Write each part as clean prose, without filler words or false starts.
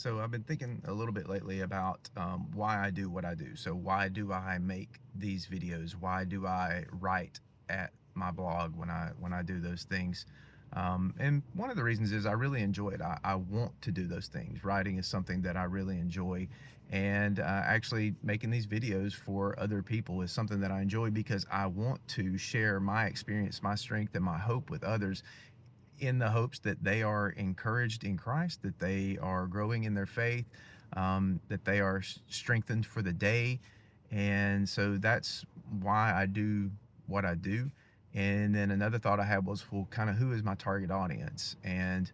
So I've been thinking a little bit lately about why I do what I do. So why do I make these videos? Why do I write at my blog when I do those things? And one of the reasons is I really enjoy it. I want to do those things. Writing is something that I really enjoy, and actually making these videos for other people is something that I enjoy because I want to share my experience, my strength, and my hope with others in the hopes that they are encouraged in Christ, that they are growing in their faith, that they are strengthened for the day. And so that's why I do what I do. And then another thought I had was, well, kind of who is my target audience? And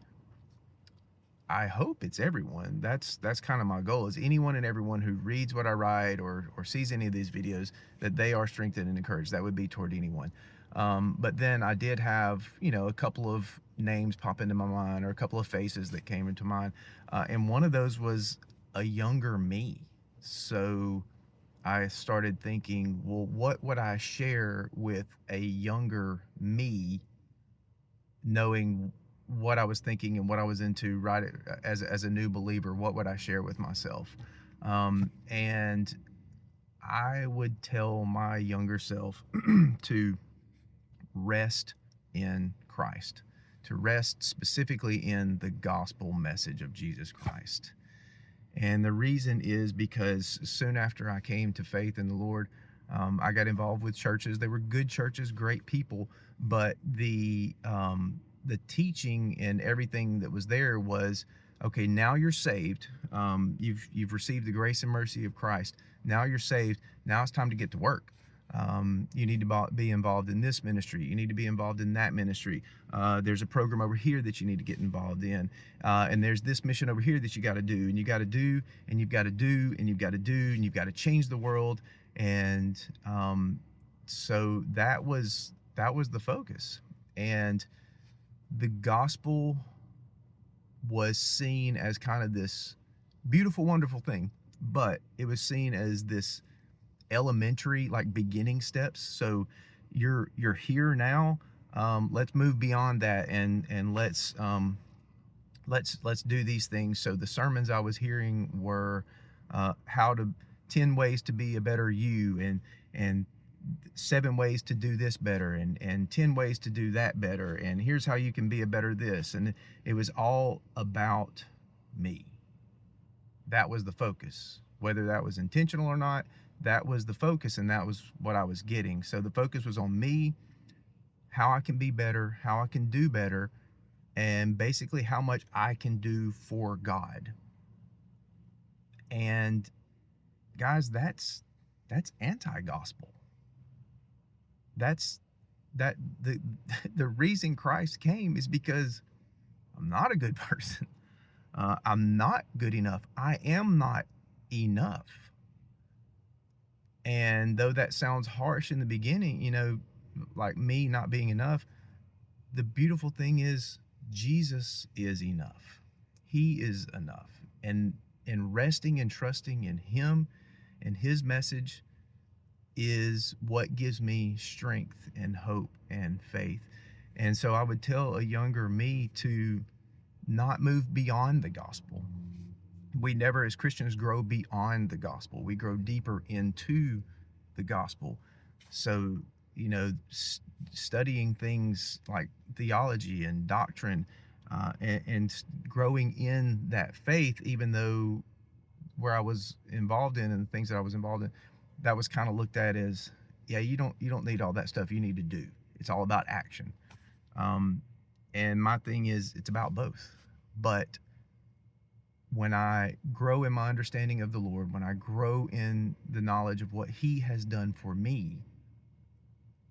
I hope it's everyone. That's kind of my goal, is anyone and everyone who reads what I write or sees any of these videos, that they are strengthened and encouraged. That would be toward anyone. But then I did have, a couple of names pop into my mind, or a couple of faces that came into mind. And one of those was a younger me. So I started thinking, well, what would I share with a younger me, knowing what I was thinking and what I was into right as a new believer? What would I share with myself? And I would tell my younger self to rest in Christ, to rest specifically in the gospel message of Jesus Christ. And the reason is because soon after I came to faith in the Lord, I got involved with churches. They were good churches, great people, but the teaching and everything that was there was, okay, now you're saved. You've received the grace and mercy of Christ. Now you're saved. Now it's time to get to work. You need to be involved in this ministry. You need to be involved in that ministry. There's a program over here that you need to get involved in. And there's this mission over here that you got to do. And you got to do, and you've got to do, and you've got to do, and you've got to change the world. And so that was the focus. And the gospel was seen as kind of this beautiful, wonderful thing, but it was seen as this elementary, like, beginning steps. So you're here now. Let's move beyond that, and let's do these things. So the sermons I was hearing were how to 10 ways to be a better you, and 7 ways to do this better, and 10 ways to do that better, and here's how you can be a better this. And it was all about me. That was the focus. Whether that was intentional or not, that was the focus, and that was what I was getting. So the focus was on me, how I can be better, how I can do better, and basically how much I can do for God. And guys, that's anti-gospel. That's that the the reason Christ came is because I'm not a good person. I'm not good enough. I am not enough. And though that sounds harsh in the beginning, like me not being enough, the beautiful thing is Jesus is enough. He is enough. And resting and trusting in him and his message is what gives me strength and hope and faith. And so I would tell a younger me to not move beyond the gospel. We never, as Christians, grow beyond the gospel. We grow deeper into the gospel. So, studying things like theology and doctrine, and growing in that faith, even though where I was involved in and the things that I was involved in, that was kind of looked at as, yeah, you don't need all that stuff. You need to do. It's all about action. And my thing is, it's about both. But when I grow in my understanding of the Lord, when I grow in the knowledge of what he has done for me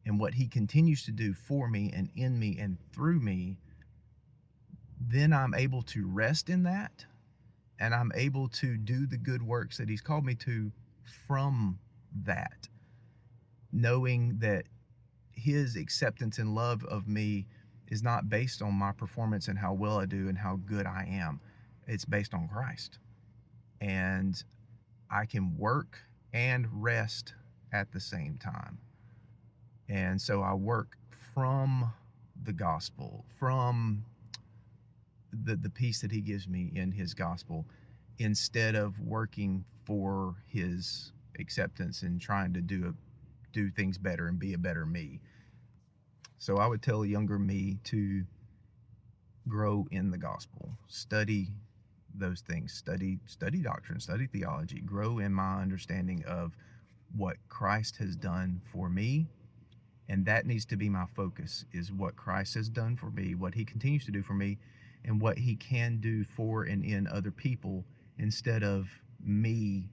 and what he continues to do for me and in me and through me, then I'm able to rest in that, and I'm able to do the good works that he's called me to from that, knowing that his acceptance and love of me is not based on my performance and how well I do and how good I am. It's based on Christ. And I can work and rest at the same time. And so I work from the gospel, from the peace that he gives me in his gospel. instead of working for his acceptance and trying to do things better and be a better me. So I would tell a younger me to grow in the gospel, study those things, study doctrine, study theology, grow in my understanding of what Christ has done for me. And that needs to be my focus, is what Christ has done for me, what he continues to do for me, and what he can do for and in other people, instead of me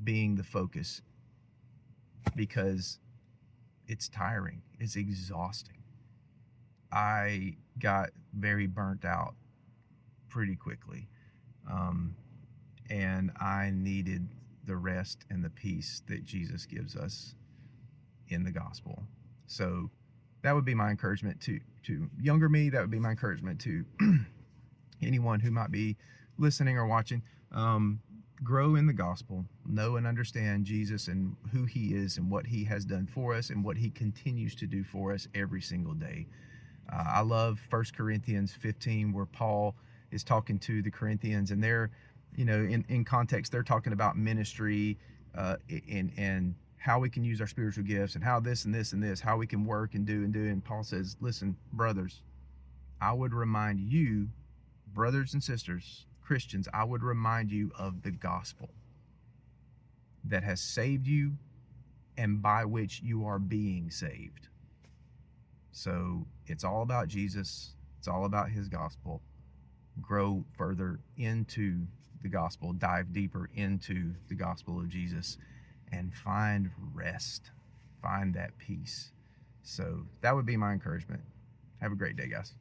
being the focus, because it's tiring, it's exhausting. I got very burnt out pretty quickly. Um, and I needed the rest and the peace that Jesus gives us in the gospel. So that would be my encouragement to younger me. That would be my encouragement to anyone who might be listening or watching. Grow in the gospel, know and understand Jesus and who he is and what he has done for us and what he continues to do for us every single day. I love 1 Corinthians 15, where Paul is talking to the Corinthians, and they're, in context, they're talking about ministry, and how we can use our spiritual gifts, and how this and this and this, how we can work and do and do. And Paul says, listen, brothers, I would remind you, brothers and sisters, Christians, I would remind you of the gospel that has saved you and by which you are being saved. So it's all about Jesus. It's all about his gospel. Grow further into the gospel, dive deeper into the gospel of Jesus, and find rest, find that peace. So that would be my encouragement. Have a great day, guys.